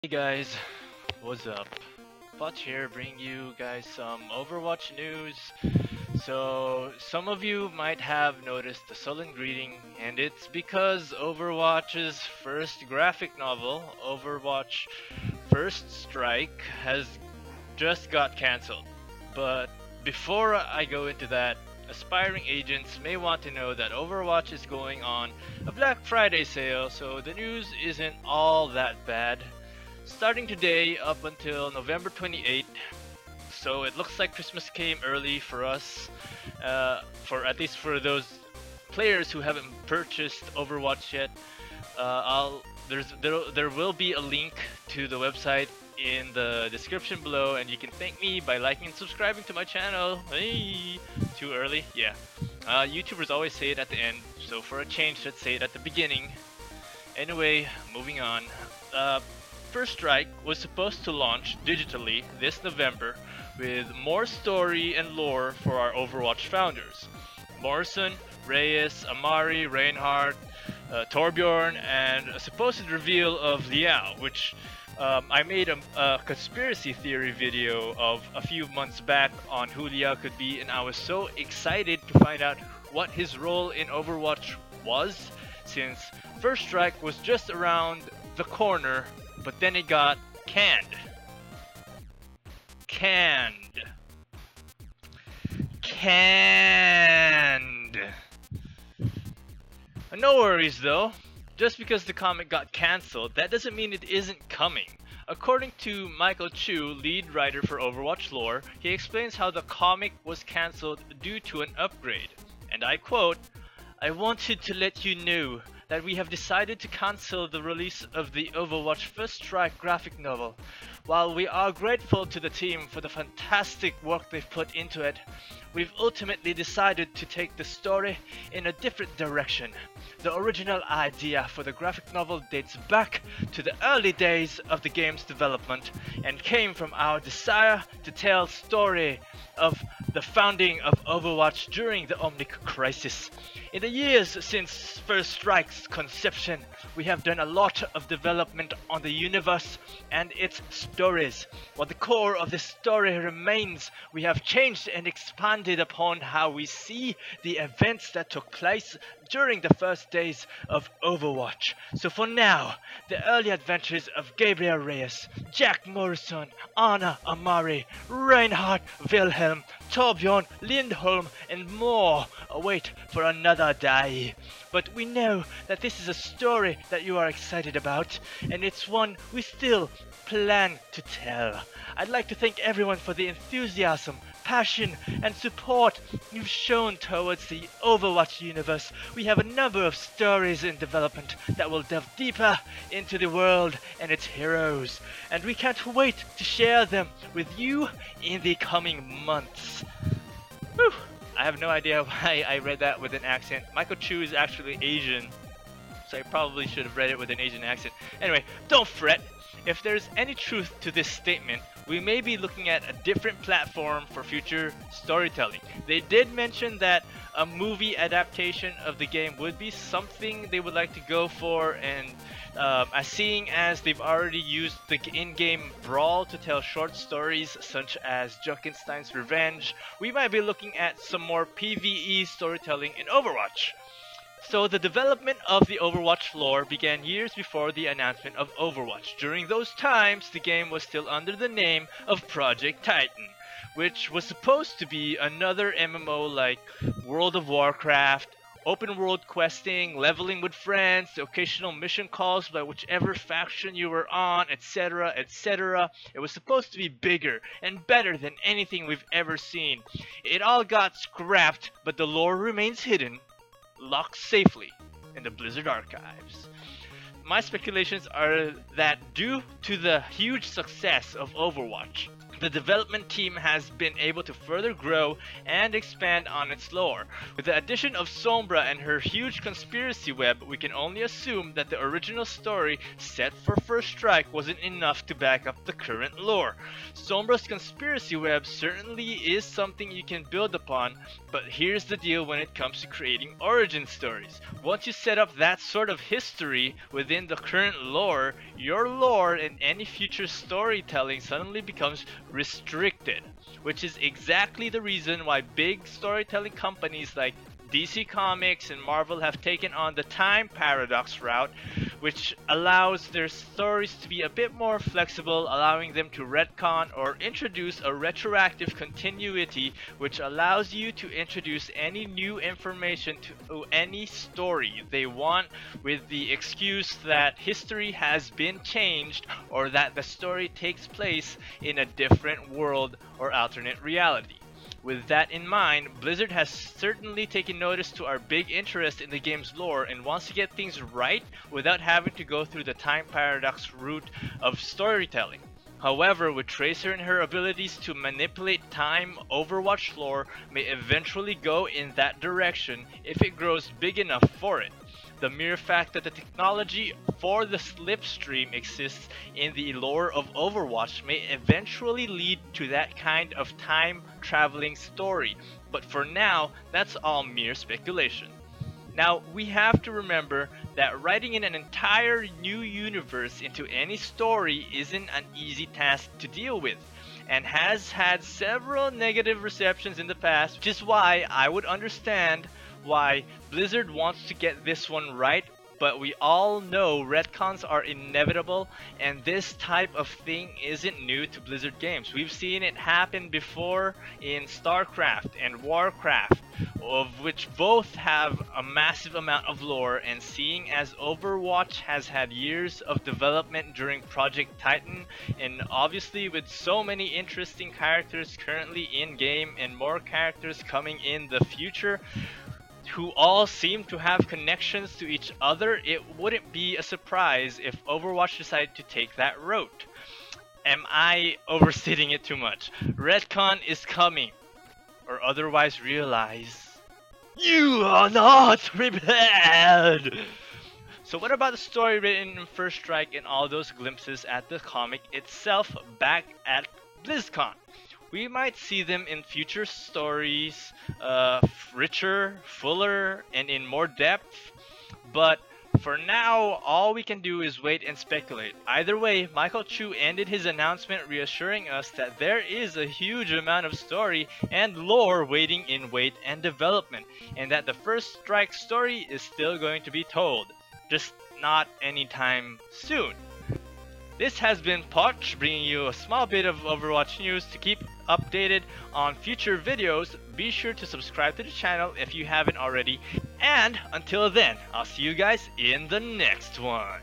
Hey guys, what's up? Butch here, bringing you guys some Overwatch news. So, some of you might have noticed the sullen greeting, and it's because Overwatch's first graphic novel, Overwatch First Strike, has just got cancelled. But before I go into that, aspiring agents may want to know that Overwatch is going on a Black Friday sale, so the news isn't all that bad. Starting today up until November 28th, so it looks like Christmas came early for us, for at least for those players who haven't purchased Overwatch yet. There will be a link to the website in the description below, and you can thank me by liking and subscribing to my channel. Hey, too early? Yeah. YouTubers always say it at the end, so for a change, let's say it at the beginning. Anyway, moving on. First Strike was supposed to launch digitally this November with more story and lore for our Overwatch founders. Morrison, Reyes, Amari, Reinhardt, Torbjorn, and a supposed reveal of Liao, which I made a conspiracy theory video of a few months back on who Liao could be, and I was so excited to find out what his role in Overwatch was, since First Strike was just around the corner, but then it got canned. Canned. No worries though. Just because the comic got cancelled, that doesn't mean it isn't coming. According to Michael Chu, lead writer for Overwatch lore, he explains how the comic was cancelled due to an upgrade. And I quote, "I wanted to let you know that we have decided to cancel the release of the Overwatch First Strike graphic novel. While we are grateful to the team for the fantastic work they've put into it, we've ultimately decided to take the story in a different direction. The original idea for the graphic novel dates back to the early days of the game's development and came from our desire to tell story of the founding of Overwatch during the Omnic crisis. In the years since First Strike's conception, we have done a lot of development on the universe and its stories. While the core of the story remains, we have changed and expanded upon how we see the events that took place during the first days of Overwatch. So for now, the early adventures of Gabriel Reyes, Jack Morrison, Anna Amari, Reinhardt Wilhelm, Torbjorn Lindholm, and more await for another day. But we know that this is a story that you are excited about, and it's one we still plan to tell. I'd like to thank everyone for the enthusiasm, passion, and support you've shown towards the Overwatch universe. We have a number of stories in development that will delve deeper into the world and its heroes, and we can't wait to share them with you in the coming months." Whew. I have no idea why I read that with an accent. Michael Chu is actually Asian, so I probably should have read it with an Asian accent. Anyway, don't fret. If there's any truth to this statement, we may be looking at a different platform for future storytelling. They did mention that a movie adaptation of the game would be something they would like to go for, and seeing as they've already used the in-game brawl to tell short stories such as Junkenstein's Revenge, we might be looking at some more PvE storytelling in Overwatch. So the development of the Overwatch lore began years before the announcement of Overwatch. During those times, the game was still under the name of Project Titan, which was supposed to be another MMO like World of Warcraft, open world questing, leveling with friends, the occasional mission calls by whichever faction you were on, etc, etc. It was supposed to be bigger and better than anything we've ever seen. It all got scrapped, but the lore remains hidden, locked safely in the Blizzard archives. My speculations are that due to the huge success of Overwatch, The development team has been able to further grow and expand on its lore. With the addition of Sombra and her huge conspiracy web, we can only assume that the original story set for First Strike wasn't enough to back up the current lore. Sombra's conspiracy web certainly is something you can build upon, but here's the deal when it comes to creating origin stories. Once you set up that sort of history within the current lore, your lore and any future storytelling suddenly becomes restricted, which is exactly the reason why big storytelling companies like DC Comics and Marvel have taken on the time paradox route, which allows their stories to be a bit more flexible, allowing them to retcon or introduce a retroactive continuity, which allows you to introduce any new information to any story they want, with the excuse that history has been changed or that the story takes place in a different world or alternate reality. With that in mind, Blizzard has certainly taken notice to our big interest in the game's lore and wants to get things right without having to go through the time paradox route of storytelling. However, with Tracer and her abilities to manipulate time, Overwatch lore may eventually go in that direction if it grows big enough for it. The mere fact that the technology for the slipstream exists in the lore of Overwatch may eventually lead to that kind of time-traveling story, but for now, that's all mere speculation. Now, we have to remember that writing in an entire new universe into any story isn't an easy task to deal with, and has had several negative receptions in the past, which is why I would understand why Blizzard wants to get this one right, but we all know retcons are inevitable, and this type of thing isn't new to Blizzard games. We've seen it happen before in StarCraft and Warcraft, of which both have a massive amount of lore, and seeing as Overwatch has had years of development during Project Titan, and obviously with so many interesting characters currently in game and more characters coming in the future, who all seem to have connections to each other, it wouldn't be a surprise if Overwatch decided to take that route. Am I overstating it too much? Retcon is coming, or otherwise realize you are not prepared! So what about the story written in First Strike and all those glimpses at the comic itself back at BlizzCon? We might see them in future stories, richer, fuller, and in more depth, but for now, all we can do is wait and speculate. Either way, Michael Chu ended his announcement reassuring us that there is a huge amount of story and lore waiting in wait and development, and that the First Strike story is still going to be told, just not anytime soon. This has been Poch, bringing you a small bit of Overwatch news. To keep updated on future videos, be sure to subscribe to the channel if you haven't already. And until then, I'll see you guys in the next one.